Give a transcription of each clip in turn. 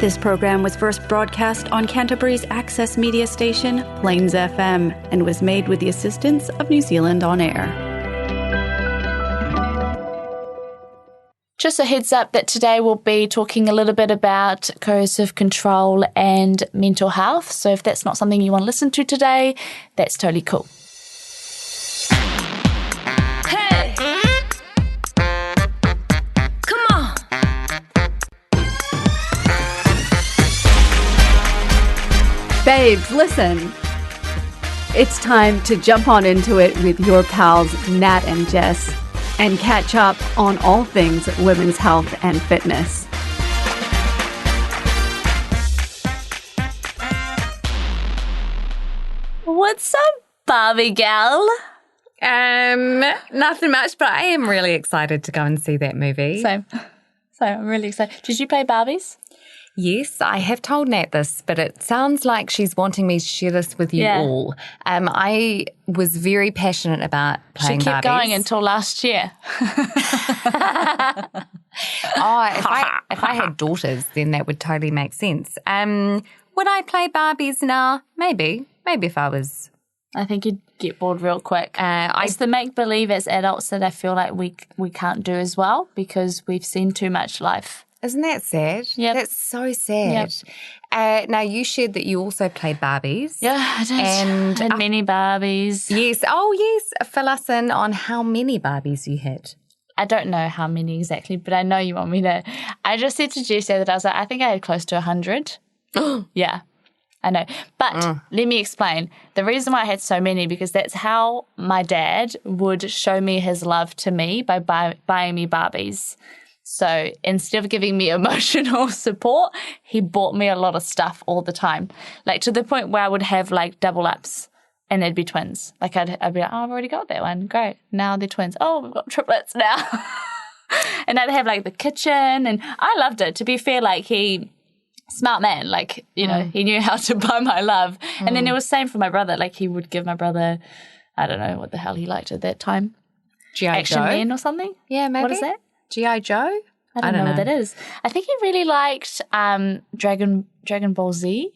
This program was first broadcast on Canterbury's access media station, Plains FM, and was made with the assistance of New Zealand On Air. Just a heads up that today we'll be talking a little bit about coercive control and mental health. So if that's not something you want to listen to today, that's totally cool. Hey! Come on! Babes, listen. It's time to jump on into it with your pals Nat and Jess and catch up on all things women's health and fitness. What's up, Barbie gal? Nothing much, but I am really excited to go and see that movie. So I'm really excited. Did you play Barbies? Yes, I have told Nat this, but it sounds like she's wanting me to share this with you all. I was very passionate about playing Barbies. She kept going until last year. If I had daughters, then that would totally make sense. Would I play Barbies now? Maybe if I was... I think you'd get bored real quick. It's the make-believe as adults that I feel like we can't do as well because we've seen too much life. Isn't that sad? Yeah. That's so sad. Yep. Now, you shared that you also played Barbies. Yeah, I did. And I had many Barbies. Yes. Oh, yes. Fill us in on how many Barbies you had. I don't know how many exactly, but I know you want me to. I just said to Jess that I was like, I think I had close to 100. Yeah, I know. But let me explain. The reason why I had so many, because that's how my dad would show me his love to me by buying me Barbies. So instead of giving me emotional support, he bought me a lot of stuff all the time. Like to the point where I would have like double ups and they'd be twins. Like I'd be like, oh, I've already got that one. Great. Now they're twins. Oh, we've got triplets now. And I'd have like the kitchen and I loved it. To be fair, like smart man, like, you know, he knew how to buy my love. And then it was same for my brother. Like he would give my brother, I don't know what the hell he liked at that time. G.I. Action Joe? Man or something? Yeah, maybe. What is that? G.I. Joe? I don't know what that is. I think he really liked Dragon Ball Z.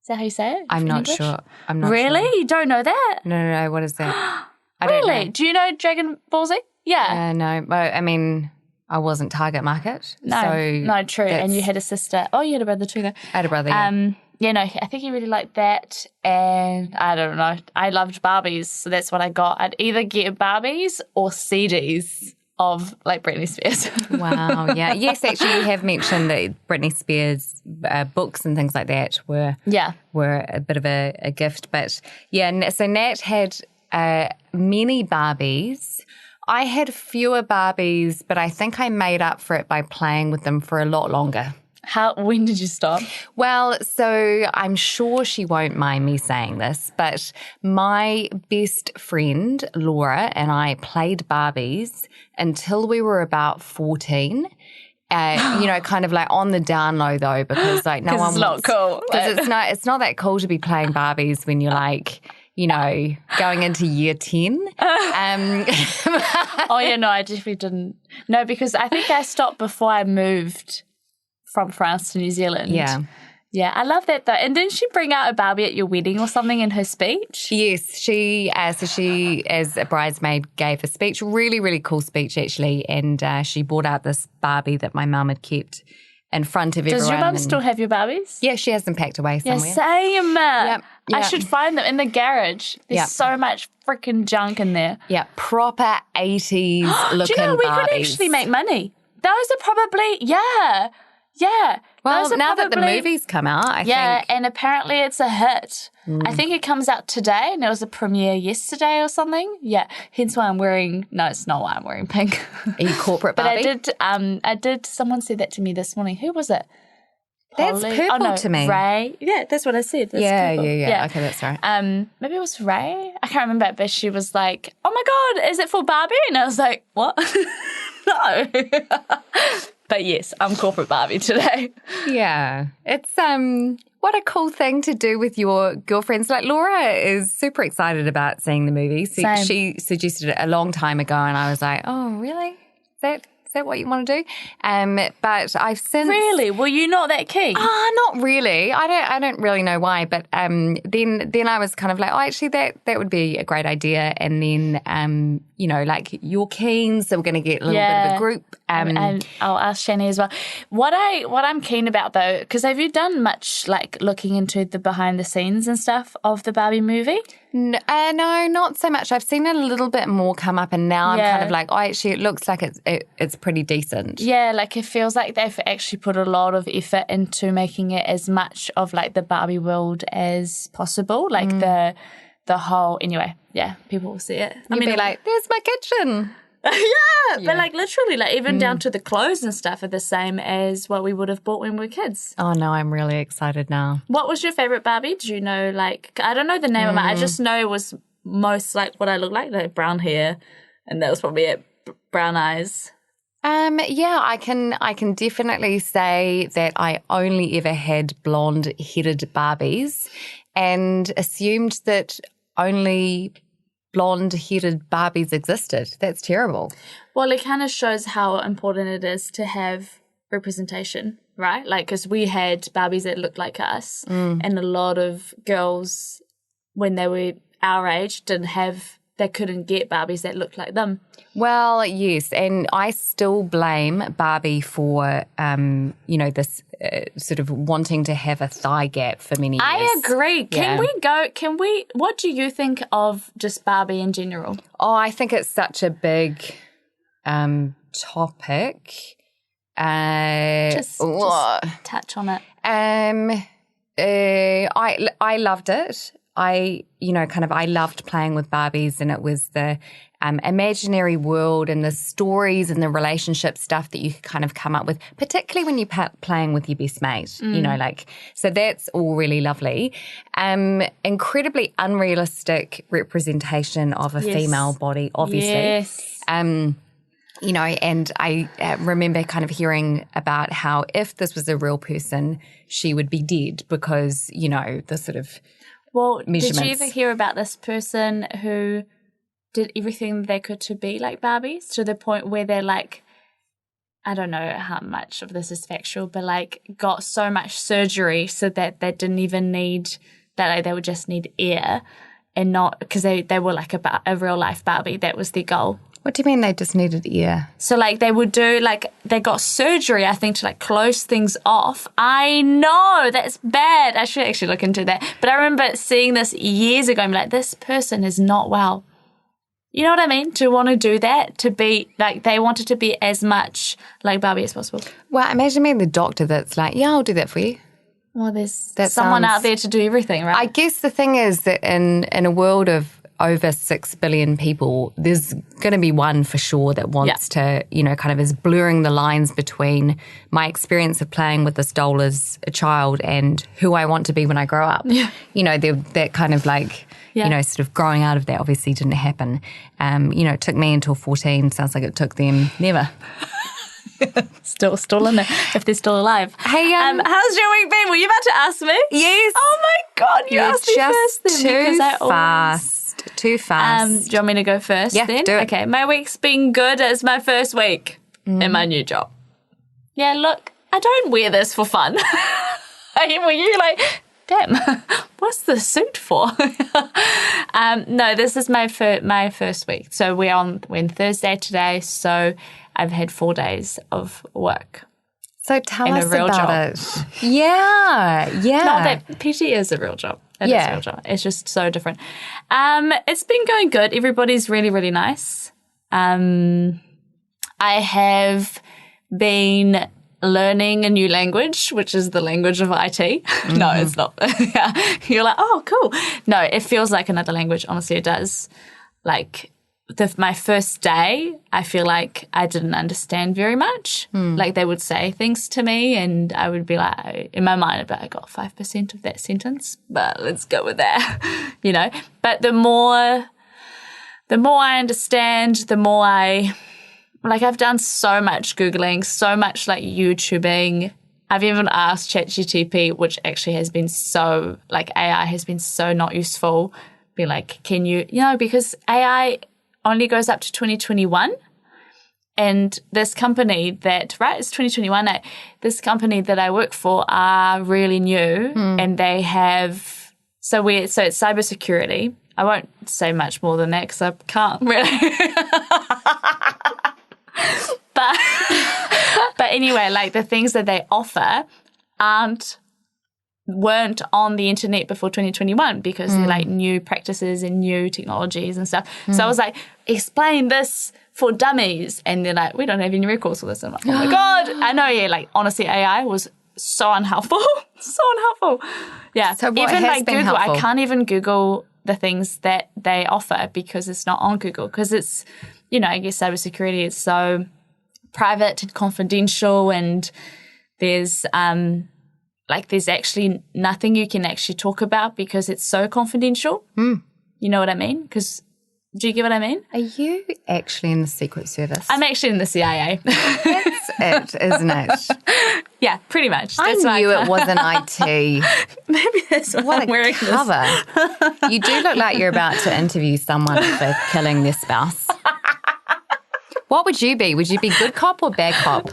Is that how you say it? I'm not sure. Really? You don't know that? No. What is that? I really? don't know. Do you know Dragon Ball Z? Yeah. No. Well, I mean, I wasn't target market. No, true. And you had a sister. Oh, you had a brother too, though. I had a brother, yeah. Yeah, no, I think he really liked that. And I don't know. I loved Barbies, so that's what I got. I'd either get Barbies or CDs of like Britney Spears. Wow, yeah. Yes, actually, you have mentioned that Britney Spears books and things like that were a bit of a gift. But yeah, so Nat had many Barbies. I had fewer Barbies, but I think I made up for it by playing with them for a lot longer. When did you stop? Well, so I'm sure she won't mind me saying this, but my best friend, Laura, and I played Barbies until we were about 14. You know, kind of like on the down low though, because like no one it's not cool. Because it's not that cool to be playing Barbies when you're like, you know, going into year 10. Oh yeah, no, I definitely didn't. No, because I think I stopped before I moved from France to New Zealand. Yeah, I love that though. And didn't she bring out a Barbie at your wedding or something in her speech? Yes, she as a bridesmaid gave a speech, really, really cool speech actually, and she brought out this Barbie that my mum had kept in front of everyone. Does your mum still have your Barbies? Yeah, she has them packed away somewhere. Yeah, same. Yep. I should find them in the garage. There's so much freaking junk in there. Yeah, proper 80s looking Barbies. Do you know, we could actually make money. Those are probably, yeah. Well, now that the movie's come out, I think. Yeah, and apparently it's a hit. I think it comes out today, and it was a premiere yesterday or something. Yeah, hence why I'm wearing, no, it's not why I'm wearing pink. Are you corporate Barbie? But I did, someone said that to me this morning. Who was it? That's purple to me. Ray. Yeah, that's what I said. That's yeah. purple. Okay, that's right. Maybe it was Ray. I can't remember, but she was like, "Oh my God, is it for Barbie?" And I was like, "What?" No. But yes, I'm corporate Barbie today. Yeah, it's what a cool thing to do with your girlfriends. Like Laura is super excited about seeing the movie. So she suggested it a long time ago, and I was like, "Oh, really? Is that what you want to do? But I've since Really? Were you not that keen? not really. I don't really know why. But then I was kind of like, oh, actually that would be a great idea. And then like you're keen, so we're going to get a little bit of a group. And I'll ask Shani as well. What I'm keen about though, because have you done much like looking into the behind the scenes and stuff of the Barbie movie? No, not so much. I've seen a little bit more come up, and now I'm kind of like, oh, actually, it looks like it's pretty decent. Yeah, like it feels like they've actually put a lot of effort into making it as much of like the Barbie world as possible. Like the whole, anyway, yeah, people will see it. You'd be like, there's my kitchen. Yeah, but like literally, like even down to the clothes and stuff are the same as what we would have bought when we were kids. Oh no, I'm really excited now. What was your favorite Barbie? Do you know? Like, I don't know the name of it. I just know it was most like what I look like brown hair, and that was probably it, brown eyes. Yeah, I can definitely say that I only ever had blonde-headed Barbies, and assumed that only blonde-headed Barbies existed. That's terrible. Well, it kind of shows how important it is to have representation, right? Like, because we had Barbies that looked like us, and a lot of girls, when they were our age, they couldn't get Barbies that looked like them. Well, yes, and I still blame Barbie for, this sort of wanting to have a thigh gap for many years. I agree. What do you think of just Barbie in general? Oh, I think it's such a big topic. Just touch on it. I loved it. I loved playing with Barbies, and it was the imaginary world and the stories and the relationship stuff that you could kind of come up with, particularly when you're playing with your best mate, so that's all really lovely. Incredibly unrealistic representation of a female body, obviously. Yes. And I remember kind of hearing about how if this was a real person, she would be dead because, the sort of measurements. Did you ever hear about this person who did everything they could to be like Barbies, to the point where they're like, I don't know how much of this is factual, but like got so much surgery so that they didn't even need that, like, they would just need air, and not because they were like a real life Barbie. That was their goal. What do you mean they just needed ear? So, like, they would do, like, they got surgery, I think, to, like, close things off. I know, that's bad. I should actually look into that. But I remember seeing this years ago. I'm like, this person is not well. You know what I mean? To want to do that, to be, like, they wanted to be as much like Barbie as possible. Well, imagine being the doctor that's like, yeah, I'll do that for you. Well, there's someone out there to do everything, right? I guess the thing is that in a world of over 6 billion people, there's going to be one for sure that wants to, kind of is blurring the lines between my experience of playing with this doll as a child and who I want to be when I grow up. Yeah. That kind of like, sort of growing out of that obviously didn't happen. It took me until 14. Sounds like it took them never. Still in there, if they're still alive. Hey, how's your week been? Were you about to ask me? Yes. Oh my God, you asked me first then. Too fast. Do you want me to go first then? Do it. Okay, my week's been good. It's my first week in my new job. Yeah, look, I don't wear this for fun. Were you like, damn, what's the suit for? No, this is my first week. So we're on Thursday today, so I've had 4 days of work. So tell us about it. Yeah. Not that PT is a real job. It is a real job. It's just so different. It's been going good. Everybody's really, really nice. I have been learning a new language, which is the language of IT. Mm-hmm. No, it's not. You're like, oh, cool. No, it feels like another language. Honestly, it does. Like, my first day, I feel like I didn't understand very much. Like, they would say things to me and I would be like, in my mind, I got 5% of that sentence, but let's go with that, But the more I understand, the more I've done so much Googling, so much like YouTubing. I've even asked ChatGPT, which actually has been so, like, AI has been so not useful. Be like, can you, because AI only goes up to 2021. And this company that, right, it's 2021, this company that I work for are really new and they have, so it's cybersecurity. I won't say much more than that because I can't really. But anyway, like the things that they offer weren't on the internet before 2021 because they're like new practices and new technologies and stuff. So I was like, explain this for dummies. And they're like, we don't have any records for this. And I'm like, oh my God. I know, yeah, like honestly, AI was so unhelpful. So unhelpful. Yeah. So what even has like been Google, helpful? I can't even Google the things that they offer because it's not on Google. Because it's, you know, I guess cybersecurity is so private and confidential, and there's there's actually nothing you can actually talk about because it's so confidential. You know what I mean? Because do you get what I mean? Are you actually in the Secret Service? I'm actually in the CIA. That's it, isn't it? Yeah, pretty much. I That's knew it wasn't IT. Maybe that's why What I'm a wearing cover. You do look like you're about to interview someone for killing their spouse. What would you be? Would you be good cop or bad cop?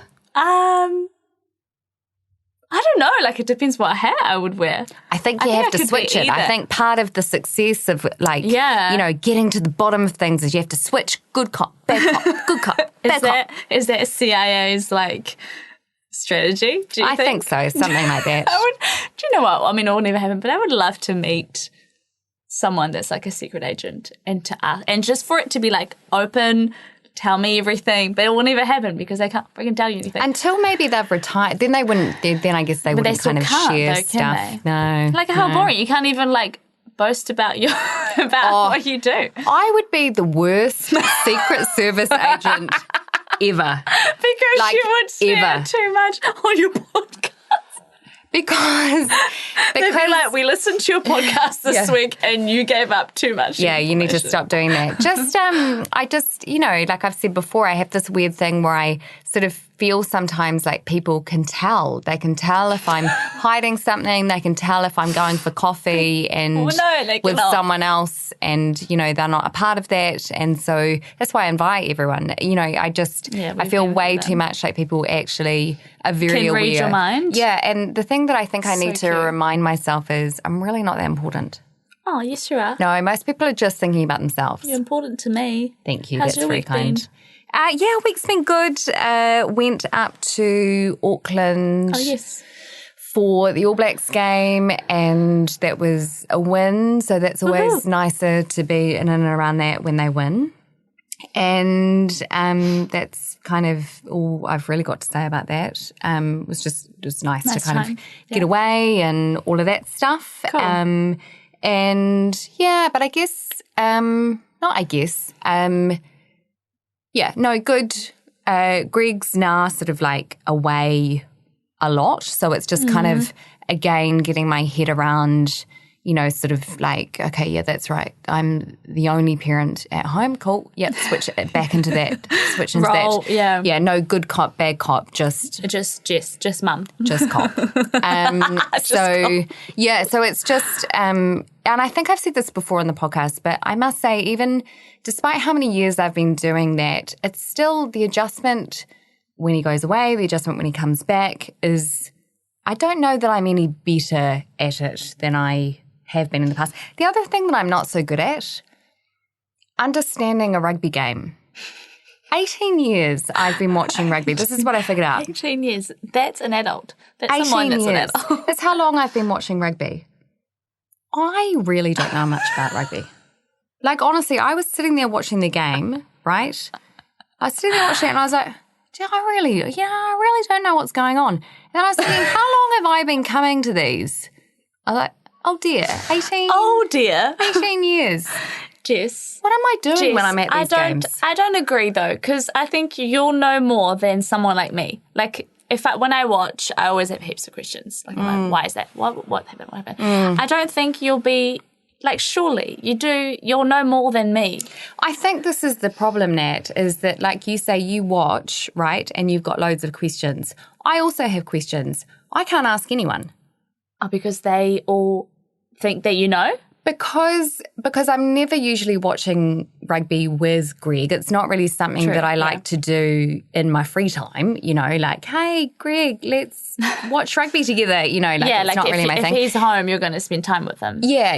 I don't know. Like, it depends what hat I would wear. I think you have I to could switch be it. I either. think part of the success of, like, you know, getting to the bottom of things is you have to switch good cop, bad cop, good cop, bad cop. Is that CIA's, like, strategy? Do you I think so, something like that. Do you know what? I mean, it will never happen, but I would love to meet someone that's like a secret agent and to ask, and just for it to be like open, tell me everything, but it will never happen because they can't freaking tell you anything. Until maybe they've retired, then they wouldn't. Then I guess they But they wouldn't still kind of can't, share though, can stuff. No, like how boring! You can't even like boast about your what you do I would be the worst Secret Service agent ever. because Like, you would share ever. too much on your podcast. Because They'd be like, we listened to your podcast this week and you gave up too much. yeah, you need to information." stop doing that. Just, I just, you know, like I've said before, I have this weird thing where I sort of feel sometimes like people can tell. They can tell if I'm hiding something. They can tell if I'm going for coffee and with someone else, and you know they're not a part of that. And so that's why I invite everyone. You know, I just I feel way too much like people actually are very Can aware. read your mind. Yeah, and the thing that I think I need to cute. remind myself is I'm really not that important. Oh, yes, you are. No, most people are just thinking about themselves. You're important to me. Thank you. How's That's your very week kind. been? Yeah, week's been good. Went up to Auckland Oh, yes. for the All Blacks game, and that was a win. So that's always nicer to be in and around that when they win. And that's kind of all I've really got to say about that. It was nice to kind of get away and all of that stuff. Cool. And yeah, but I guess, good. Greg's now sort of like away a lot. So it's just kind of, again, getting my head around, you know, sort of like, okay, yeah, that's right. I'm the only parent at home. Cool. Yep. Switch it back into that. Switch into Role, that. yeah. Yeah. No good cop, bad cop. Just Jess, just mum. just cop. So it's just, and I think I've said this before on the podcast, but I must say, even despite how many years I've been doing that, it's still the adjustment when he goes away, the adjustment when he comes back is, I don't know that I'm any better at it than I have been in the past. The other thing that I'm not so good at, understanding a rugby game. 18 years I've been watching rugby. This is what I figured out. 18 years. That's an adult. That's 18 someone that's years. an adult. That's how long I've been watching rugby. I really don't know much about rugby. Like, honestly, I was sitting there watching the game, right? I was sitting there watching it and I was like, I really don't know what's going on. And then I was thinking, how long have I been coming to these? I was like, oh dear, 18? Oh dear. 18 years. Jess. What am I doing when I'm at these games? I don't agree though, because I think you'll know more than someone like me. Like, when I watch, I always have heaps of questions. Like, I'm like, why is that? What happened? What happened? I don't think you'll be, like, surely you'll know more than me. I think this is the problem, Nat, is that, like you say, you watch, right, and you've got loads of questions. I also have questions. I can't ask anyone. Oh, because they all think that you know? Because I'm never usually watching rugby with Greg. It's not really something that I like to do in my free time, like, hey, Greg, let's watch rugby together, it's not really my thing. If he's home, you're going to spend time with him. Yeah.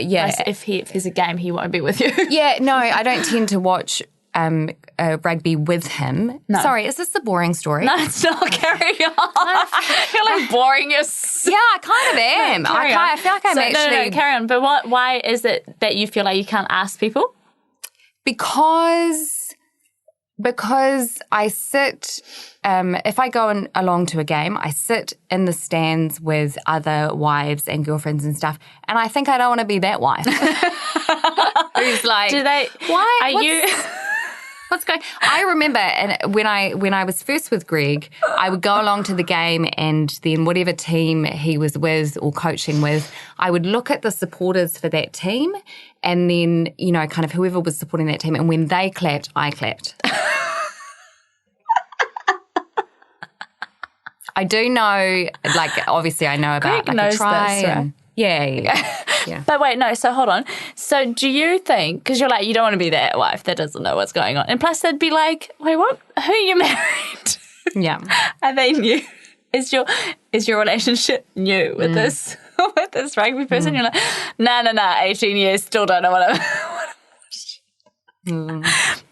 If there's a game, he won't be with you. Yeah, no, I don't tend to watch rugby with him. No. Sorry, is this the boring story? No, it's not. Carry on. You're like boring yourself. Yeah, I kind of am. I feel like I'm actually... No, carry on. But why is it that you feel like you can't ask people? Because I sit... if I go along to a game, I sit in the stands with other wives and girlfriends and stuff, and I think I don't want to be that wife. Who's like... Why? Are you... What's going? I remember, and when I was first with Greg, I would go along to the game, and then whatever team he was with or coaching with, I would look at the supporters for that team, and then kind of whoever was supporting that team, and when they clapped, I clapped. I do know, like, obviously, I know about Greg knows a try. This, right? Yeah. But wait, no, so hold on. So do you think, because you're like, you don't want to be that wife that doesn't know what's going on. And plus they'd be like, wait, what? Who are you married? Yeah. Are they new? Is your relationship new with this rugby person? You're like, nah, 18 years, still don't know what I'm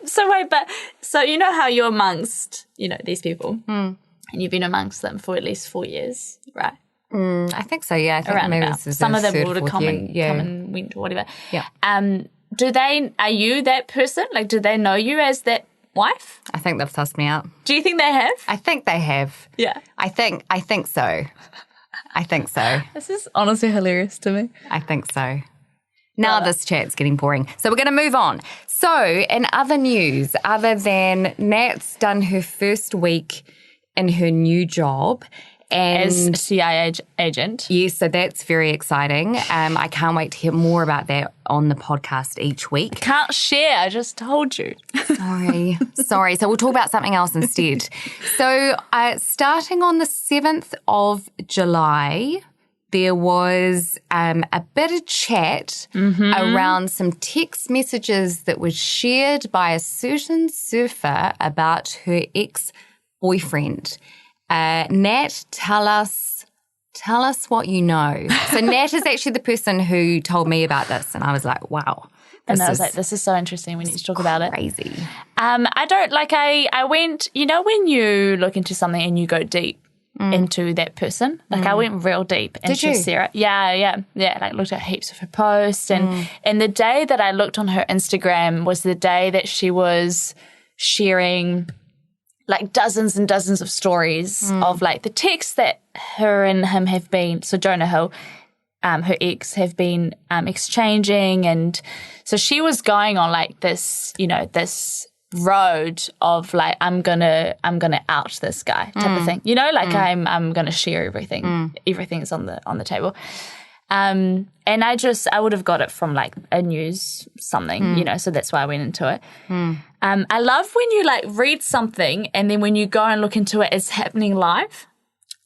So wait, so you know how you're amongst, these people, and you've been amongst them for at least 4 years, right? I think so, yeah. I think around maybe about. this is Some of them third, would have come and went or whatever. Yeah. Are you that person? Like, do they know you as that wife? I think they've sussed me out. Do you think they have? I think they have. Yeah. I think so. I think so. This is honestly hilarious to me. I think so. Now this chat's getting boring. So we're going to move on. So in other news, other than Nat's done her first week in her new job, and as a CIA agent. Yes, so that's very exciting. I can't wait to hear more about that on the podcast each week. Can't share, I just told you. Sorry. So we'll talk about something else instead. So starting on the 7th of July, there was a bit of chat around some text messages that were shared by a certain surfer about her ex-boyfriend. Nat, tell us what you know. So Nat is actually the person who told me about this, and I was like, wow. And I was like, this is so interesting. We need to talk about it. Crazy. I don't, like, I went, when you look into something and you go deep into that person, like I went real deep into Sarah. Yeah. Like looked at heaps of her posts, and the day that I looked on her Instagram was the day that she was sharing like dozens and dozens of stories of like the texts that her and him have been, so Jonah Hill, her ex, have been exchanging. And so she was going on like this, this road of like, I'm gonna out this guy type of thing, like I'm gonna share everything. Everything's on the table. And I would have got it from like a news something, so that's why I went into it. I love when you like read something and then when you go and look into it, it's happening live.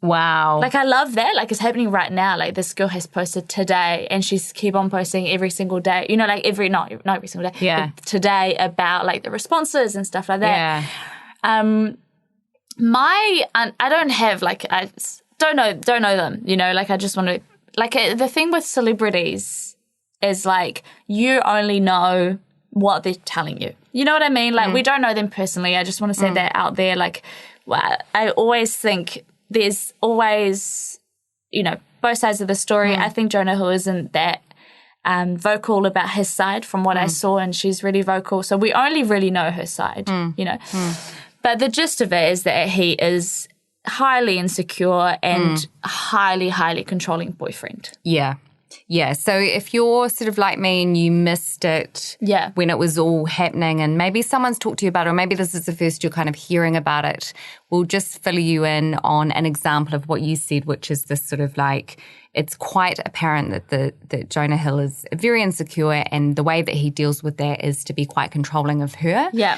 Wow. Like I love that. Like it's happening right now. Like this girl has posted today and she's keep on posting every single day, like not every single day. Yeah. But today about like the responses and stuff like that. Yeah. I don't have like, I don't know them, like I just want to, like the thing with celebrities is like you only know what they're telling you. You know what I mean? Like we don't know them personally. I just want to say that out there. Like I always think there's always, both sides of the story. I think Jonah Hill isn't that vocal about his side from what I saw, and she's really vocal. So we only really know her side, But the gist of it is that he is highly insecure and highly, highly controlling boyfriend. Yeah. Yeah. So if you're sort of like me and you missed it when it was all happening and maybe someone's talked to you about it, or maybe this is the first you're kind of hearing about it, we'll just fill you in on an example of what you said, which is this sort of like, it's quite apparent that Jonah Hill is very insecure, and the way that he deals with that is to be quite controlling of her. Yeah.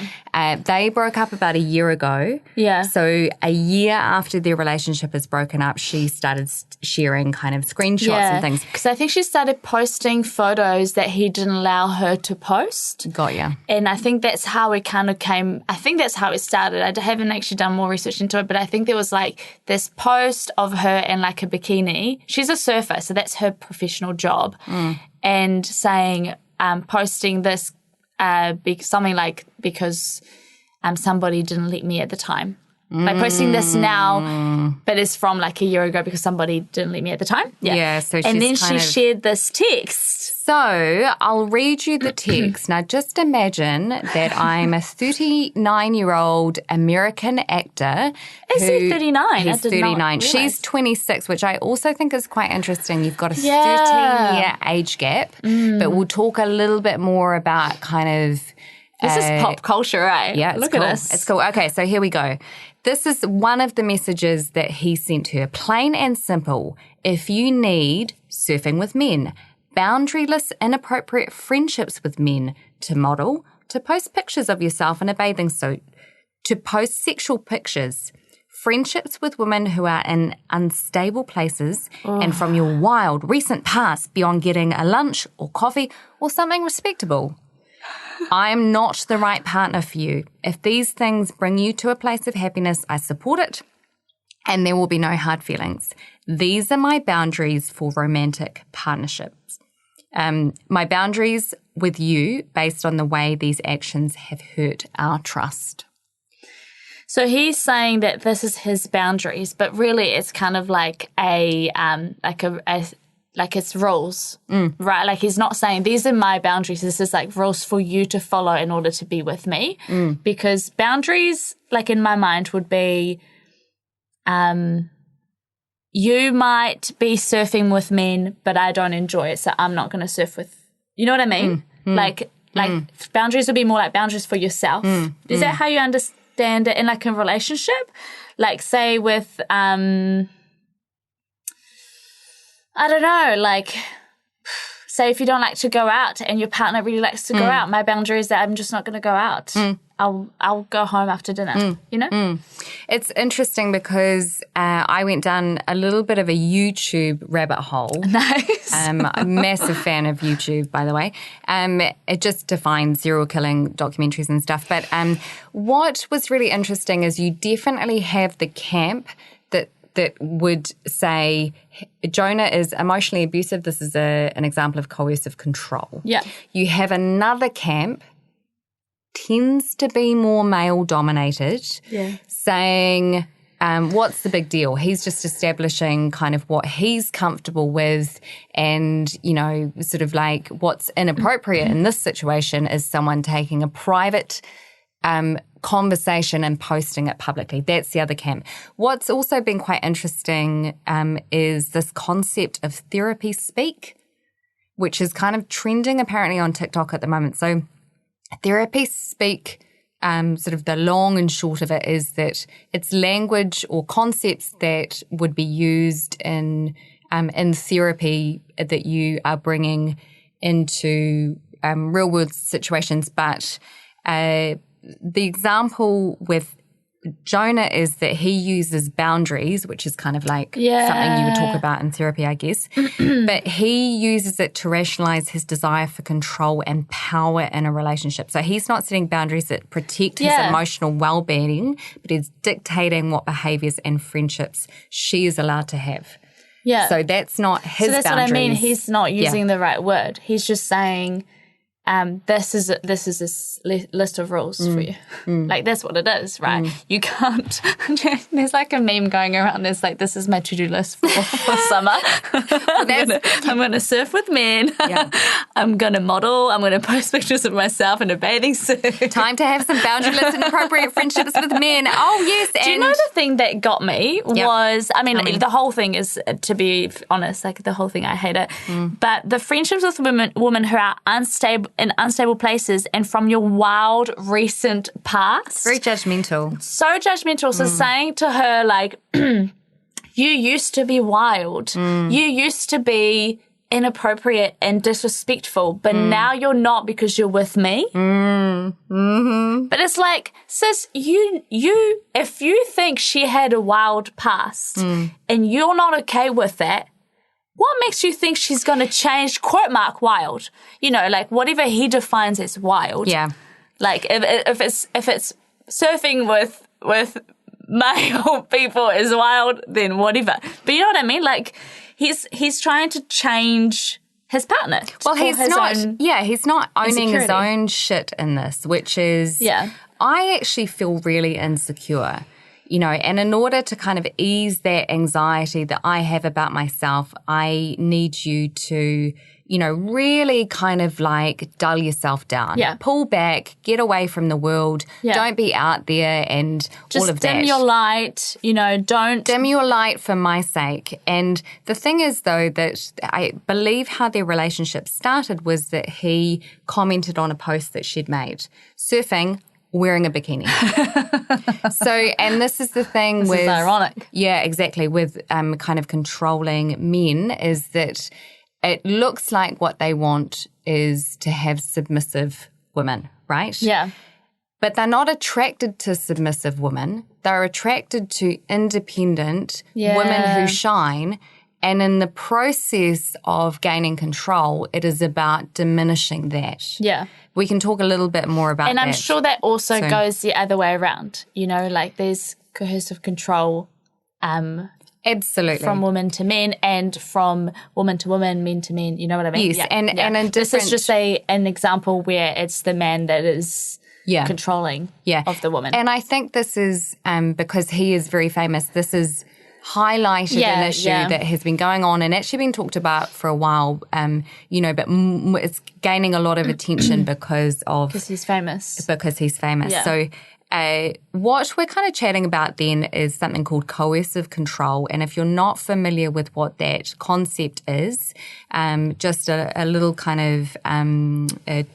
They broke up about a year ago. Yeah. So a year after their relationship is broken up, she started sharing kind of screenshots and things. Because I think she started posting photos that he didn't allow her to post. Got ya. And I think that's how it kind of came. I think that's how it started. I haven't actually done more research into it, but I think there was like this post of her in like a bikini. She's a surfer, so that's her professional job. And saying, posting this, something like, because somebody didn't let me at the time. Like posting this now, but it's from like a year ago because somebody didn't let me at the time. Yeah, so she's and then kind she of... shared this text. So I'll read you the text. Now, just imagine that I'm a 39-year-old American actor. Is he 39? He's 39. She's 26, which I also think is quite interesting. You've got a 13-year age gap, but we'll talk a little bit more about kind of... This is pop culture, right? Yeah, it's Look cool. at this. It's cool. Okay, so here we go. This is one of the messages that he sent her. Plain and simple. If you need surfing with men, boundaryless, inappropriate friendships with men, to model, to post pictures of yourself in a bathing suit, to post sexual pictures, friendships with women who are in unstable places, and from your wild recent past beyond getting a lunch or coffee or something respectable. I am not the right partner for you. If these things bring you to a place of happiness, I support it, and there will be no hard feelings. These are my boundaries for romantic partnerships. My boundaries with you based on the way these actions have hurt our trust. So he's saying that this is his boundaries, but really it's kind of like like it's rules, right? Like he's not saying these are my boundaries. This is like rules for you to follow in order to be with me. Because boundaries, like in my mind, would be, you might be surfing with men, but I don't enjoy it, so I'm not going to surf with. You know what I mean? Like boundaries would be more like boundaries for yourself. Is that how you understand it in like a relationship? Like say with I don't know, like, say if you don't like to go out and your partner really likes to go out, my boundary is that I'm just not going to go out. I'll go home after dinner, you know? It's interesting because I went down a little bit of a YouTube rabbit hole. Nice. I'm a massive fan of YouTube, by the way. It just defines serial killing documentaries and stuff. But what was really interesting is you definitely have the camp that would say Jonah is emotionally abusive. This is an example of coercive control. Yeah. You have another camp, tends to be more male-dominated, saying, what's the big deal? He's just establishing kind of what he's comfortable with, and, you know, sort of like what's inappropriate in this situation is someone taking a private conversation and posting it publicly. That's the other camp. What's also been quite interesting is this concept of therapy speak, which is kind of trending apparently on TikTok at the moment. So therapy speak, sort of the long and short of it is that it's language or concepts that would be used in therapy that you are bringing into real world situations, but the example with Jonah is that he uses boundaries, which is kind of like something you would talk about in therapy, I guess. But he uses it to rationalize his desire for control and power in a relationship. So he's not setting boundaries that protect his emotional well-being, but he's dictating what behaviors and friendships she is allowed to have. Yeah. So that's not his boundaries. So that's what I mean. He's not using the right word. He's just saying, this is a list of rules for you. Like, that's what it is, right? You can't... There's like a meme going around. There's like, this is my to-do list for summer. I'm going to surf with men. I'm going to model. I'm going to post pictures of myself in a bathing suit. Time to have some boundaryless and appropriate friendships with men. Oh, yes. Do you know the thing that got me was... I mean, the whole thing is, to be honest, like the whole thing, I hate it. But the friendships with women who are unstable in unstable places and from your wild recent past. Very judgmental. So judgmental. So saying to her, like, you used to be wild. You used to be inappropriate and disrespectful, but now you're not because you're with me. But it's like, sis, you if you think she had a wild past and you're not okay with that, what makes you think she's going to change, quote mark, wild? You know, like whatever he defines as wild. Yeah. Like if it's surfing with male people is wild, then whatever. But you know what I mean? Like he's trying to change his partner. Well, he's not owning his own shit in this, which is, I actually feel really insecure, you know, and in order to kind of ease that anxiety that I have about myself, I need you to, you know, really kind of like dull yourself down. Yeah. Pull back, get away from the world. Yeah. Don't be out there and just all of that. Dim your light, you know, don't. Dim your light for my sake. And the thing is, though, that I believe how their relationship started was that he commented on a post that she'd made. Surfing, wearing a bikini. So, and this is the thing this with... is ironic. Yeah, exactly. With kind of controlling men is that it looks like what they want is to have submissive women, right? Yeah. But they're not attracted to submissive women. They're attracted to independent women who shine. And in the process of gaining control, it is about diminishing that. Yeah. We can talk a little bit more about that. And I'm sure that also goes the other way around. You know, like there's coercive control absolutely from women to men and from woman to woman, men to men. You know what I mean? Yes, and in this is just an example where it's the man that is controlling of the woman. And I think this is because he is very famous. This is highlighted an issue that has been going on and actually been talked about for a while, you know, but it's gaining a lot of attention because he's famous. Yeah. So what we're kind of chatting about then is something called coercive control. And if you're not familiar with what that concept is, just a little kind of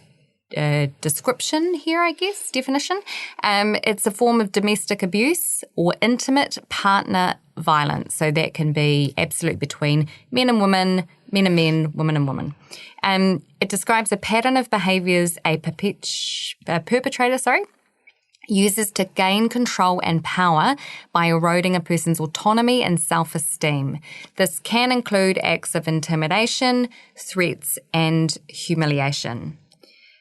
description here, I guess, definition. It's a form of domestic abuse or intimate partner violence. So that can be absolute between men and women, men and men, women and women. It describes a pattern of behaviours a perpetrator uses to gain control and power by eroding a person's autonomy and self-esteem. This can include acts of intimidation, threats, and humiliation.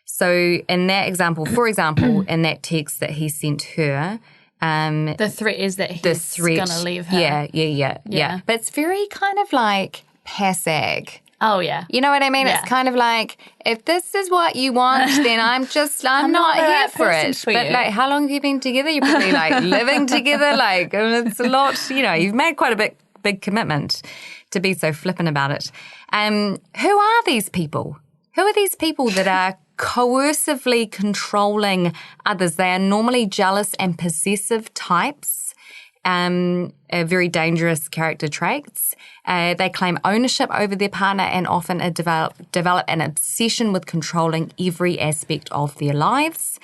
So in that example, for example, in that text that he sent her, the threat is that he's going to leave her. Yeah. But it's very kind of like passag. Oh, yeah. You know what I mean? Yeah. It's kind of like, if this is what you want, then I'm not here for it. But like, how long have you been together? You're probably like living together. Like, it's a lot, you know, you've made quite a big commitment to be so flippant about it. Who are these people? Who are these people that are coercively controlling others? They are normally jealous and possessive types, very dangerous character traits. They claim ownership over their partner and often develop an obsession with controlling every aspect of their lives.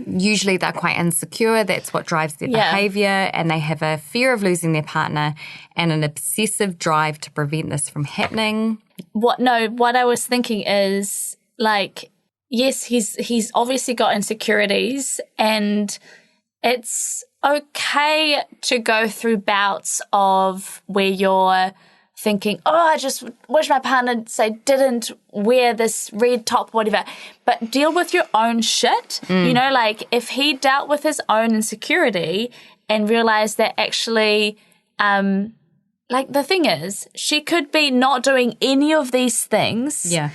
Usually they're quite insecure. That's what drives their behaviour, and they have a fear of losing their partner and an obsessive drive to prevent this from happening. What I was thinking is, like, yes, he's obviously got insecurities, and it's okay to go through bouts of where you're thinking, oh, I just wish my partner, say, didn't wear this red top, whatever. But deal with your own shit. You know, like, if he dealt with his own insecurity and realized that actually, like, the thing is, she could be not doing any of these things. Yeah.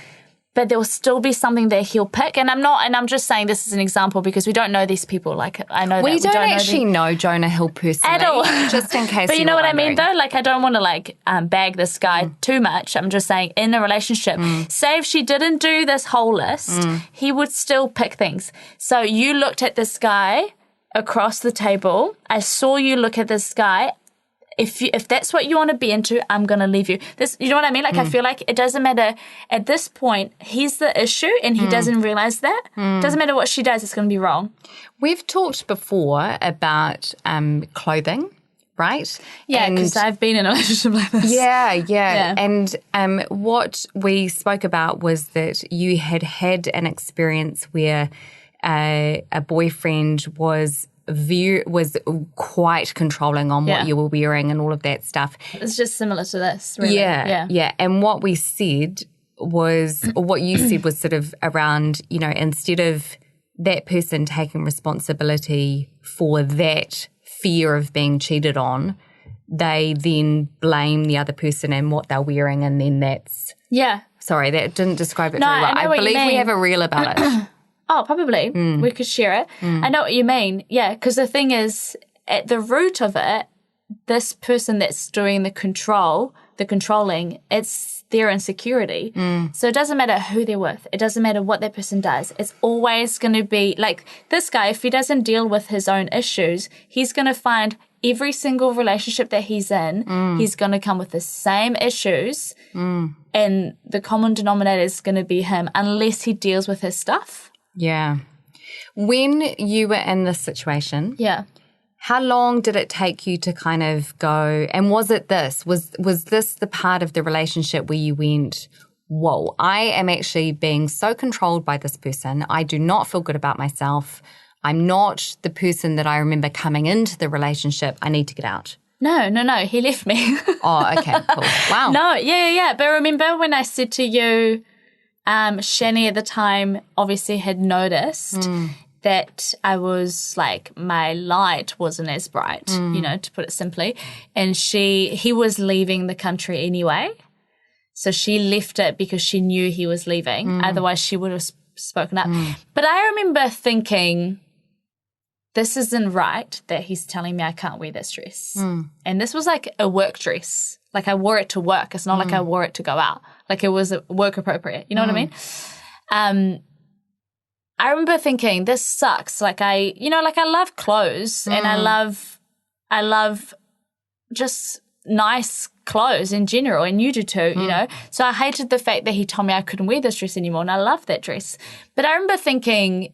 But there will still be something that he'll pick. And I'm just saying this is an example because we don't know these people. Like, I know we that we don't actually know Jonah Hill personally. At all. Just in case. But you know what wondering. I mean, though? Like, I don't want to, like, bag this guy too much. I'm just saying, in a relationship, say if she didn't do this whole list, he would still pick things. So you looked at this guy across the table. I saw you look at this guy. if that's what you want to be into, I'm going to leave you. This, you know what I mean? Like, I feel like it doesn't matter. At this point, he's the issue and he doesn't realize that. It doesn't matter what she does, it's going to be wrong. We've talked before about clothing, right? Yeah, because I've been in a relationship like this. Yeah. And what we spoke about was that you had an experience where a boyfriend was quite controlling on what you were wearing and all of that stuff. It's just similar to this, really. Yeah. And what we said was, or what you said was sort of around, you know, instead of that person taking responsibility for that fear of being cheated on, they then blame the other person and what they're wearing, and then that's... Yeah. Sorry, that didn't describe it very well. I believe we have a reel about it. Oh, probably. We could share it. I know what you mean. Yeah, because the thing is, at the root of it, this person that's doing the controlling, it's their insecurity. So it doesn't matter who they're with. It doesn't matter what that person does. It's always going to be, like, this guy, if he doesn't deal with his own issues, he's going to find every single relationship that he's in, he's going to come with the same issues, and the common denominator is going to be him unless he deals with his stuff. Yeah. When you were in this situation, how long did it take you to kind of go, and was it this? Was this the part of the relationship where you went, whoa, I am actually being so controlled by this person. I do not feel good about myself. I'm not the person that I remember coming into the relationship. I need to get out. No. He left me. Oh, okay, cool. Wow. No, yeah. But remember when I said to you, Shani at the time obviously had noticed that I was like, my light wasn't as bright, you know, to put it simply. And he was leaving the country anyway. So she left it because she knew he was leaving. Otherwise she would have spoken up. But I remember thinking, this isn't right that he's telling me I can't wear this dress. And this was like a work dress. Like, I wore it to work. It's not like I wore it to go out. Like, it was work appropriate. You know what I mean? I remember thinking, this sucks. Like, I love clothes and I love just nice clothes in general, and you do too, you know? So I hated the fact that he told me I couldn't wear this dress anymore, and I loved that dress. But I remember thinking,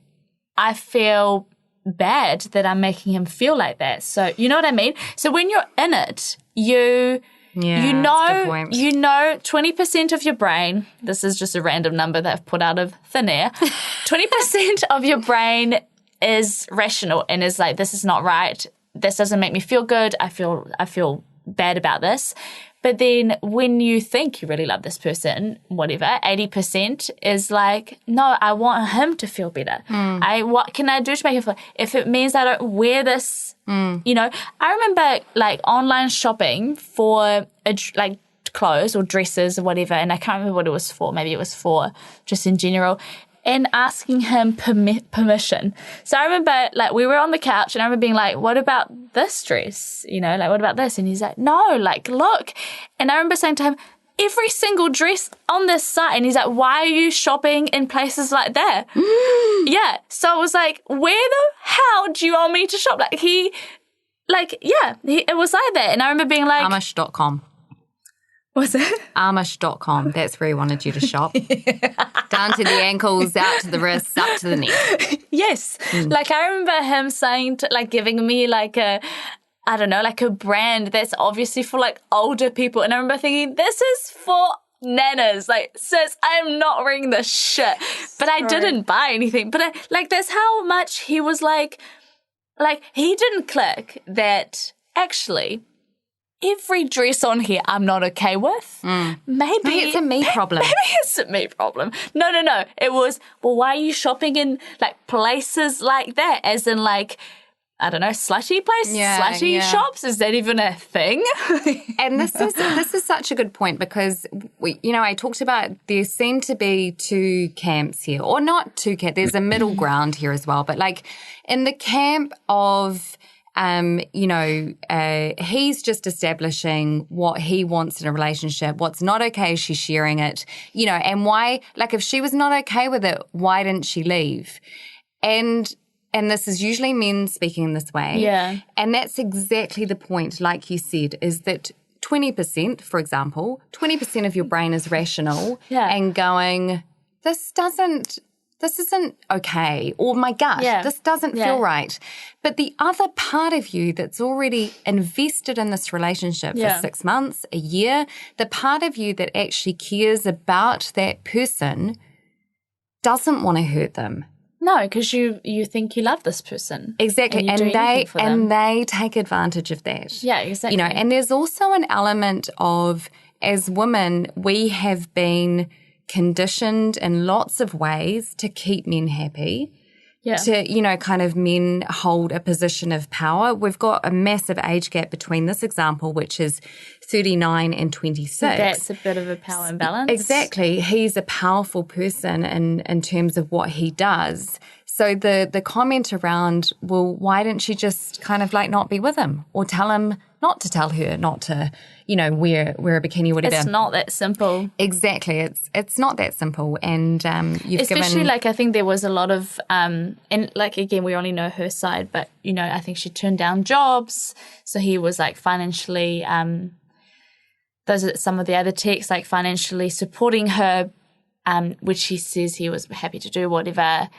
I feel bad that I'm making him feel like that. So, you know what I mean? So when you're in it, you know 20% of your brain, this is just a random number that I've put out of thin air, 20% of your brain is rational and is like, this is not right. This doesn't make me feel good. I feel bad about this. But then when you think you really love this person, whatever, 80% is like, no, I want him to feel better. What can I do to make him feel? If it means I don't wear this, you know. I remember like online shopping for like clothes or dresses or whatever, and I can't remember what it was for. Maybe it was for just in general. And asking him permission. So I remember, like, we were on the couch and I remember being like, what about this dress? You know, like, what about this? And he's like, no, like, look. And I remember saying to him, every single dress on this site. And he's like, why are you shopping in places like that? Yeah. So I was like, where the hell do you want me to shop? It was like that. And I remember being like... Amish.com. Was it? Amish.com. That's where he wanted you to shop. Down to the ankles, out to the wrists, up to the neck. Yes. Like, I remember him saying, giving me like a brand that's obviously for like older people. And I remember thinking, this is for nanas. Like, sis, I'm not wearing this shit. But I didn't buy anything. But that's how much he was like, he didn't click that actually... every dress on here I'm not okay with. Maybe it's a me problem. Maybe it's a me problem. No. It was, well, why are you shopping in like places like that? As in like, I don't know, slutty places, slutty shops? Is that even a thing? And this is such a good point because I talked about there seem to be two camps here, or not two camps. There's a middle ground here as well. But like in the camp of he's just establishing what he wants in a relationship. What's not okay, she's sharing it, and why, like if she was not okay with it, why didn't she leave? And and this is usually men speaking in this way. Yeah. And that's exactly the point, like you said, is that 20%, for example, 20% of your brain is rational and going, this isn't okay, or my gut, this doesn't feel right. But the other part of you that's already invested in this relationship for 6 months, a year, the part of you that actually cares about that person doesn't want to hurt them. No, because you think you love this person. Exactly. And they take advantage of that. Yeah, exactly. You know, and there's also an element of, as women, we have been conditioned in lots of ways to keep men happy. Yeah. To, you know, kind of men hold a position of power. We've got a massive age gap between this example, which is 39 and 26. That's a bit of a power imbalance. Exactly. He's a powerful person in terms of what he does. So the comment around, well, why didn't she just kind of like not be with him, or tell him not to tell her not to, you know, wear a bikini, whatever. It's not that simple. Exactly. It's not that simple. And especially like, I think there was a lot of and like, again, we only know her side, but you know, I think she turned down jobs, so he was like financially those are some of the other texts, like financially supporting her, which he says he was happy to do, whatever.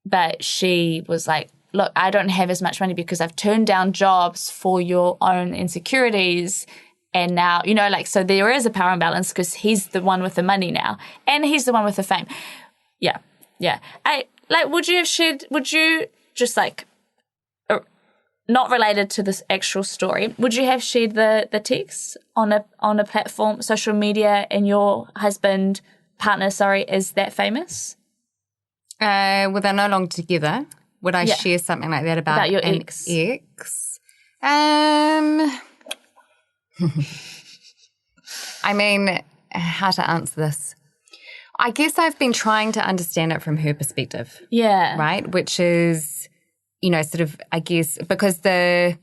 But she was like, look, I don't have as much money because I've turned down jobs for your own insecurities. And now, you know, like, so there is a power imbalance because he's the one with the money now and he's the one with the fame. Yeah. Yeah. Would you just like, not related to this actual story, would you have shared the text on a platform, social media, and your partner, is that famous? Well, they're no longer together. Would I share something like that about your an ex? I mean, how to answer this? I guess I've been trying to understand it from her perspective. Yeah. Right? Which is, you know, sort of, I guess, because the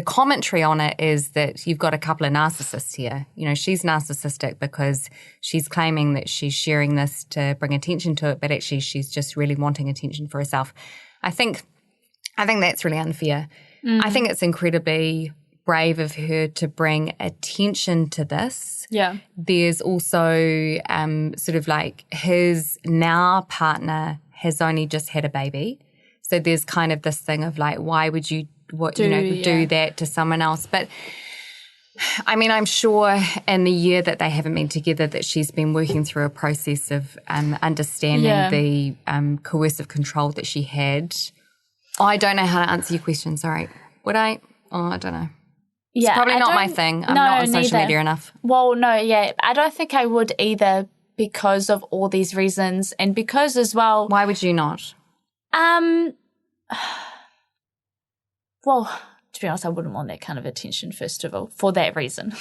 commentary on it is that you've got a couple of narcissists here. You know, she's narcissistic because she's claiming that she's sharing this to bring attention to it, but actually she's just really wanting attention for herself. I think that's really unfair. I think it's incredibly brave of her to bring attention to this. Yeah. There's also sort of like his now partner has only just had a baby. So there's kind of this thing of like, why would you do that to someone else? But I mean, I'm sure in the year that they haven't been together that she's been working through a process of understanding the coercive control that she had. I don't know how to answer your question, sorry. Would I? Oh, I don't know. Yeah, it's probably not my thing. I'm not on social media enough. Well, no, yeah. I don't think I would either because of all these reasons, and because as well... Why would you not? Well, to be honest, I wouldn't want that kind of attention, first of all, for that reason.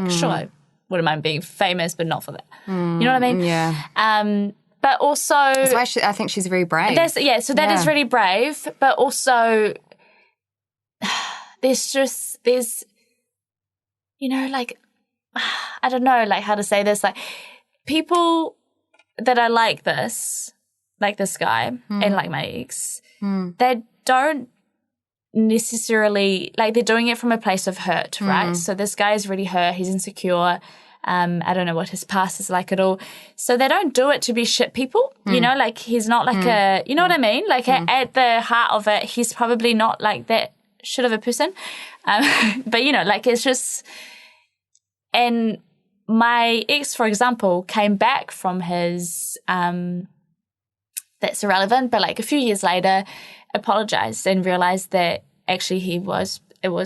Sure, I wouldn't mind being famous, but not for that. You know what I mean? Yeah. But also... That's why I think she's very brave. So that is really brave, but also there's, you know, like, I don't know, like, how to say this. Like, people that are like this guy and like my ex, they don't necessarily, like, they're doing it from a place of hurt, right? So this guy is really hurt. He's insecure. I don't know what his past is like at all. So they don't do it to be shit people, you know, like he's not like a, you know what I mean? Like at the heart of it, he's probably not like that shit of a person. But, you know, like it's just, and my ex, for example, came back from his, that's irrelevant, but like a few years later, apologized and realized that actually it was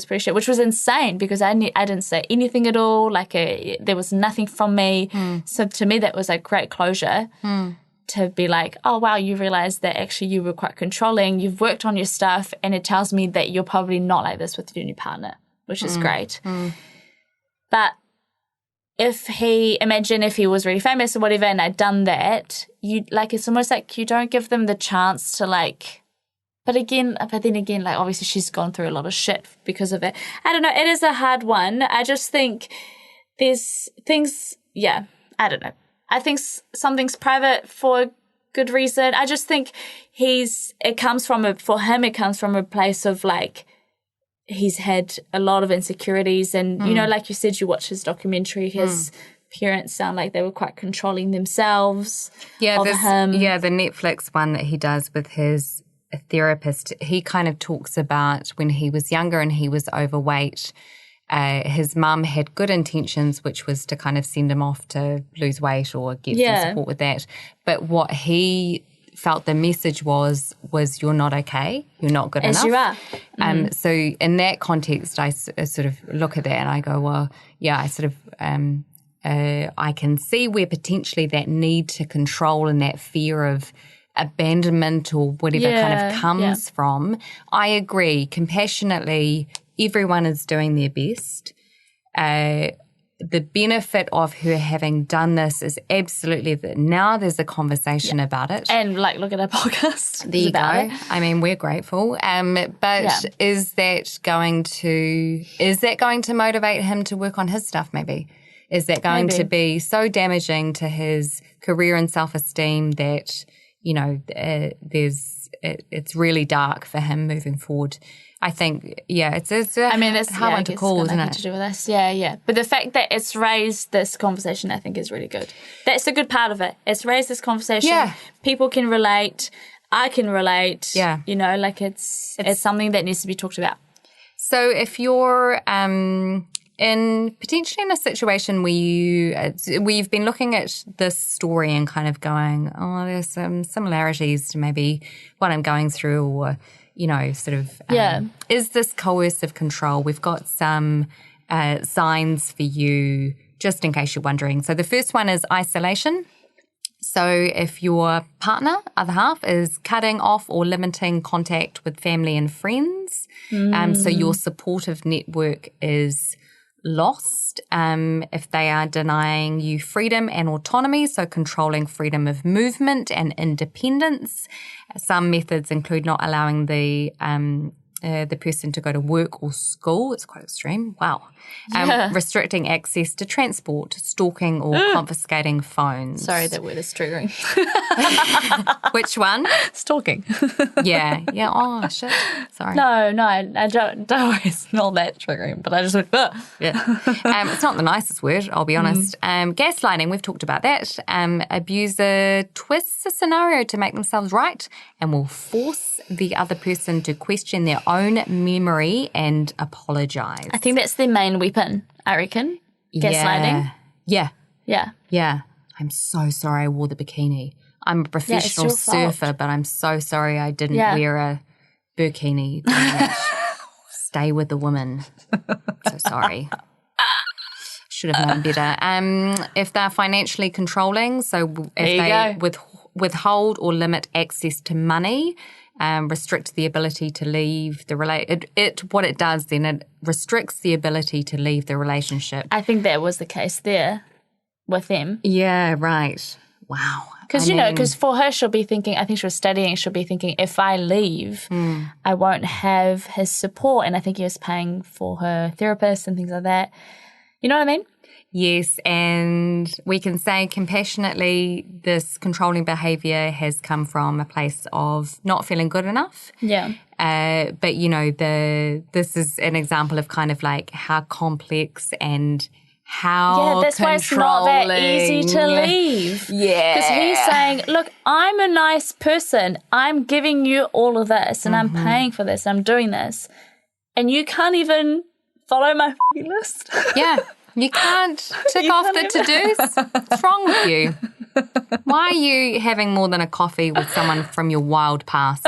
pretty shit, which was insane because I didn't say anything at all. Like there was nothing from me. So to me, that was a great closure to be like, oh, wow, you realized that actually you were quite controlling. You've worked on your stuff and it tells me that you're probably not like this with your new partner, which is great. But imagine if he was really famous or whatever and I'd done that, it's almost like you don't give them the chance to like, but then again, like obviously she's gone through a lot of shit because of it. I don't know. It is a hard one. I just think there's things, I don't know. I think something's private for good reason. I just think it comes from a place of like, he's had a lot of insecurities and, you know, like you said, you watch his documentary, his parents sound like they were quite controlling themselves of him. Yeah, the Netflix one that he does with his therapist, he kind of talks about when he was younger and he was overweight, his mum had good intentions, which was to kind of send him off to lose weight or get some support with that. But what he felt the message was you're not okay, you're not good enough. As you are. So in that context, I sort of look at that and I go, well, yeah, I sort of I can see where potentially that need to control and that fear of abandonment or whatever kind of comes from. I agree compassionately. Everyone is doing their best. The benefit of her having done this is absolutely that now there's a conversation about it. And like, look at our podcast. There you go. I mean, we're grateful. But is that going to motivate him to work on his stuff maybe? Is that going to be so damaging to his career and self-esteem that, you know, it's really dark for him moving forward? I think, it's a hard one to call, isn't it? To do with this. Yeah. But the fact that it's raised this conversation, I think, is really good. That's the good part of it. It's raised this conversation. Yeah. People can relate. I can relate. Yeah. You know, like it's something that needs to be talked about. So if you're potentially in a situation where we've been looking at this story and kind of going, oh, there's some similarities to maybe what I'm going through, or, you know, sort of, is this coercive control? We've got some signs for you, just in case you're wondering. So the first one is isolation. So if your partner, other half, is cutting off or limiting contact with family and friends, so your supportive network is lost, if they are denying you freedom and autonomy, so controlling freedom of movement and independence. Some methods include not allowing the person to go to work or school. It's quite extreme. Wow. Restricting access to transport, stalking or confiscating phones. Sorry, that word is triggering. Which one? Stalking. Yeah. Oh, shit. Sorry. No, I don't worry, it's not that triggering, but I just went, ugh. Yeah. It's not the nicest word, I'll be honest. Gaslighting, we've talked about that. Abuser twists a scenario to make themselves right and will force the other person to question their own memory and apologise. I think that's their main weapon, I reckon. Gaslighting. Yeah. I'm so sorry I wore the bikini. I'm a professional surfer, but I'm so sorry I didn't wear a burkini. Stay with the woman. So sorry. Should have known better. If they're financially controlling, so if they withhold or limit access to money, restrict the ability to leave the what it does then, it restricts the ability to leave the relationship. I think that was the case there with them. Yeah, right. Wow. Because for her, she'll be thinking, I think she was studying, she'll be thinking, if I leave, I won't have his support. And I think he was paying for her therapist and things like that. You know what I mean? Yes, and we can say compassionately this controlling behaviour has come from a place of not feeling good enough. Yeah. But, you know, this is an example of kind of like how complex and how that's why it's not that easy to leave. Yeah. Because he's saying, look, I'm a nice person. I'm giving you all of this and I'm paying for this. I'm doing this. And you can't even follow my list. Yeah. You can't tick off the to-dos. What's wrong with you? Why are you having more than a coffee with someone from your wild past?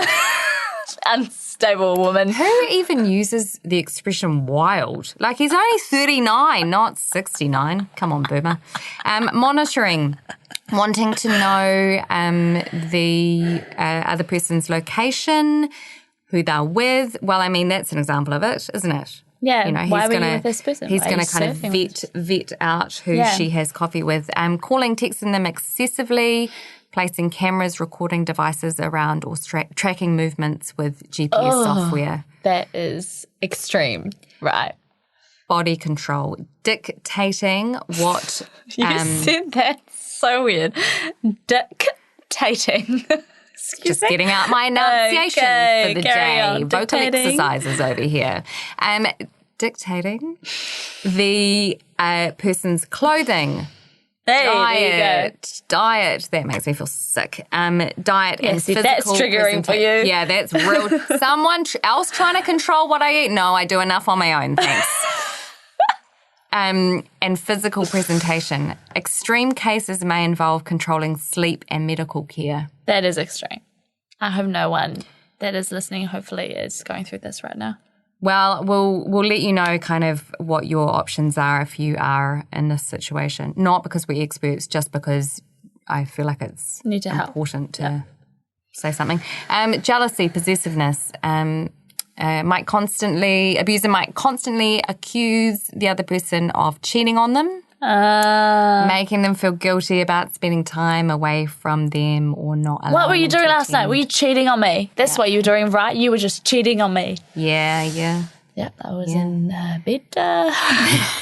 Unstable woman. Who even uses the expression wild? Like, he's only 39, not 69. Come on, boomer. Monitoring. Wanting to know the other person's location, who they're with. Well, I mean, that's an example of it, isn't it? Yeah, you know, why were you with this person? He's going to kind of vet out who she has coffee with. Calling, texting them excessively, placing cameras, recording devices around or tracking movements with GPS software. That is extreme, right? Body control, dictating what... You said that so weird. dictating. Just getting out my enunciation for the day. On. Vocal Dictating. exercises over here. Dictating the person's clothing. Hey, Diet. That makes me feel sick. Diet and see, physical. that's triggering for you. Yeah, that's real. Someone else trying to control what I eat. No, I do enough on my own. Thanks. And physical presentation. Extreme cases may involve controlling sleep and medical care. That is extreme. I hope no one that is listening, hopefully, is going through this right now. Well, we'll let you know kind of what your options are if you are in this situation. Not because we're experts, just because I feel like it's important to say something. Jealousy, possessiveness. Abuser might constantly accuse the other person of cheating on them, making them feel guilty about spending time away from them or not allowing What were you them doing to last night? attend. Were you cheating on me? That's what you were doing, right? You were just cheating on me. Yeah. Yep, I was in bed,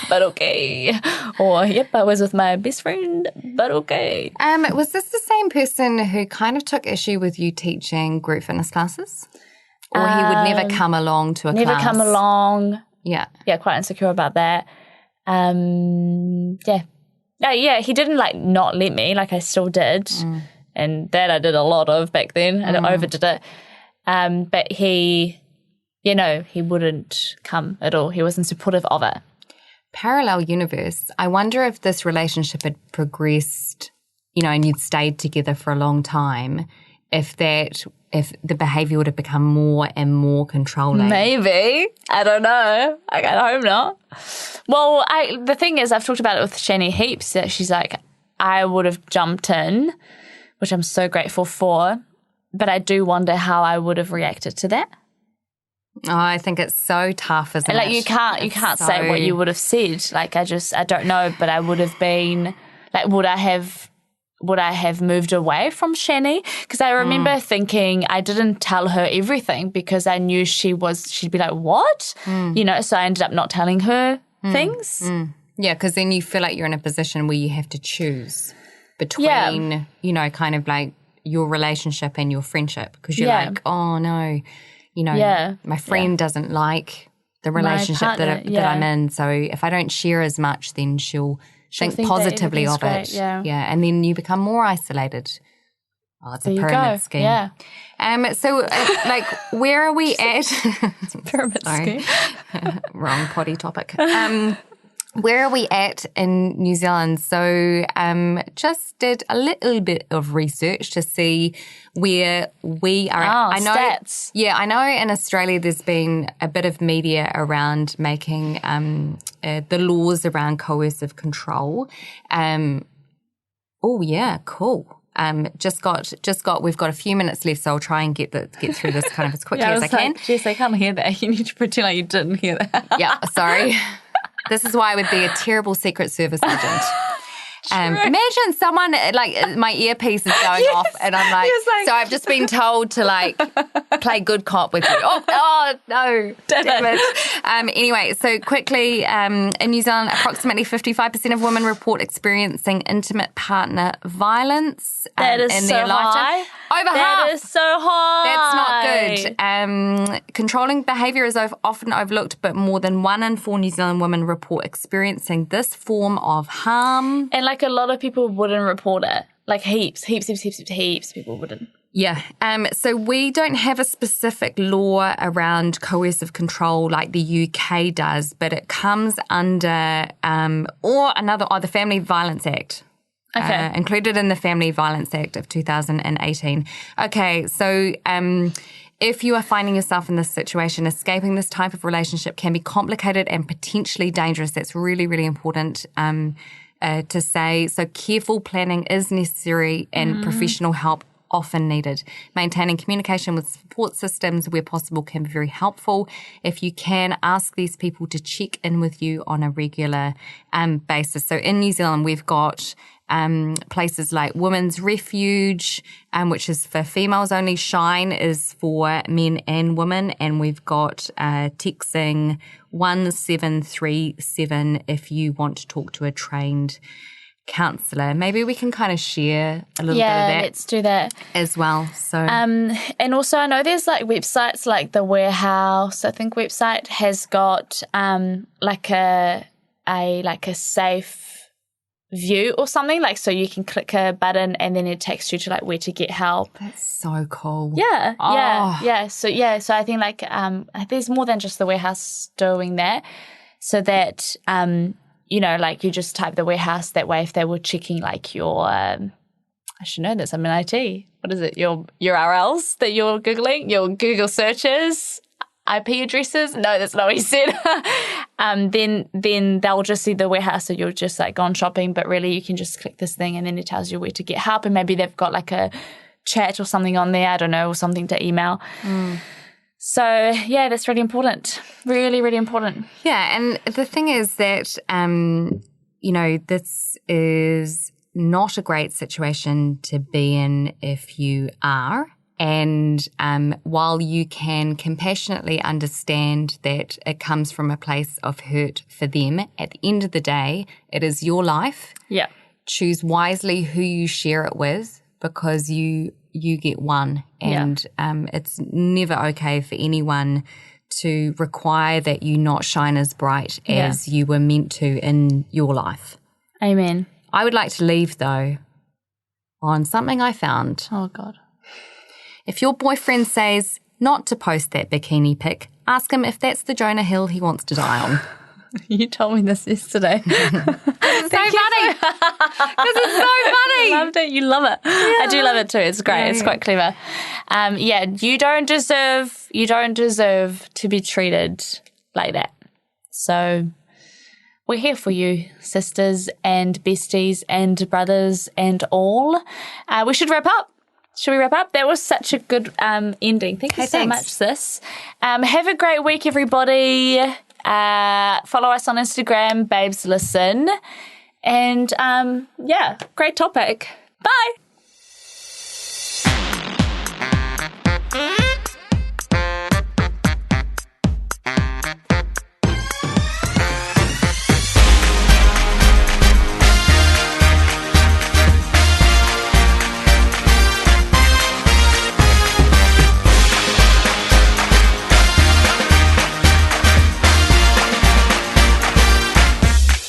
but okay. Or, yep, I was with my best friend, but okay. Was this the same person who kind of took issue with you teaching group fitness classes? Or he would never come along to a class? Never come along. Yeah. Yeah, quite insecure about that. Yeah, he didn't not let me, I still did. And that I did a lot of back then. I overdid it. But he wouldn't come at all. He wasn't supportive of it. Parallel universe. I wonder if this relationship had progressed, and you'd stayed together for a long time, if the behaviour would have become more and more controlling. Maybe. I don't know. I hope not. Well, the thing is, I've talked about it with Shani heaps, that she's like, I would have jumped in, which I'm so grateful for, but I do wonder how I would have reacted to that. Oh, I think it's so tough, isn't it? You can't say what you would have said. I don't know, but I would have been, would I have moved away from Shani? Because I remember thinking I didn't tell her everything because I knew she'd be like, what? So I ended up not telling her things. Yeah, because then you feel like you're in a position where you have to choose between, kind of like your relationship and your friendship, because you're like, oh no, my friend doesn't like the relationship that I'm in. So if I don't share as much, then she'll think positively of it. Yeah, and then you become more isolated. Oh, it's a pyramid scheme. Yeah. So, where are we at? Pyramid scheme. Wrong potty topic. Where are we at in New Zealand? So, just did a little bit of research to see where we are at. I know, stats. Yeah, I know in Australia there's been a bit of media around making the laws around coercive control. Oh yeah, cool. We've got a few minutes left, so I'll try and get through this kind of as quickly as I can. Jess, I can't hear that. You need to pretend like you didn't hear that. Yeah, sorry. This is why I would be a terrible Secret Service agent. Imagine someone, my earpiece is going off and I'm like, so I've just been told to play good cop with you. Oh no, damn it. Anyway, so quickly, in New Zealand, approximately 55% of women report experiencing intimate partner violence that is in so their lifetime. high. Over half. That is so high. That's not good. Controlling behaviour is often overlooked, but more than 1 in 4 New Zealand women report experiencing this form of harm. And a lot of people wouldn't report it. Heaps people wouldn't. Yeah. So we don't have a specific law around coercive control like the UK does, but it comes under the Family Violence Act. Okay. Included in the Family Violence Act of 2018. Okay, so if you are finding yourself in this situation, escaping this type of relationship can be complicated and potentially dangerous. That's really, really important to say. So careful planning is necessary and professional help often needed. Maintaining communication with support systems where possible can be very helpful. If you can, ask these people to check in with you on a regular basis. So in New Zealand, we've got places like Women's Refuge, which is for females only. Shine is for men and women. And we've got texting 1737 if you want to talk to a trained counsellor. Maybe we can kind of share a little bit of that. Yeah, let's do that as well. So, and also I know there's like websites like the Warehouse, I think website has got like a safe view or something, like so you can click a button and then it takes you to like where to get help. That's so cool. Yeah. So I think like there's more than just the Warehouse doing that, so that like you just type the Warehouse, that way if they were checking like your I should know this, I'm in IT. What is it? Your URLs that you're Googling, your Google searches, IP addresses. No, that's not what he said. Then they'll just see the Warehouse, so you're just like gone shopping, but really you can just click this thing and then it tells you where to get help, and maybe they've got like a chat or something on there, I don't know, or something to email. So yeah, that's really important. Really, really important. Yeah, and the thing is that this is not a great situation to be in if you are. And while you can compassionately understand that it comes from a place of hurt for them, at the end of the day, it is your life. Yeah. Choose wisely who you share it with, because you get one. And it's never okay for anyone to require that you not shine as bright as you were meant to in your life. Amen. I would like to leave, though, on something I found. Oh, God. If your boyfriend says not to post that bikini pic, ask him if that's the Jonah Hill he wants to die on. You told me this yesterday. It's so funny. Because it's so funny. I loved it. You love it. Yeah. I do love it too. It's great. It's quite clever. You don't deserve to be treated like that. So we're here for you, sisters and besties and brothers and all. We should wrap up. Should we wrap up? That was such a good ending. Thank you so much, sis. Have a great week, everybody. Follow us on Instagram, Babes Listen. And, great topic. Bye.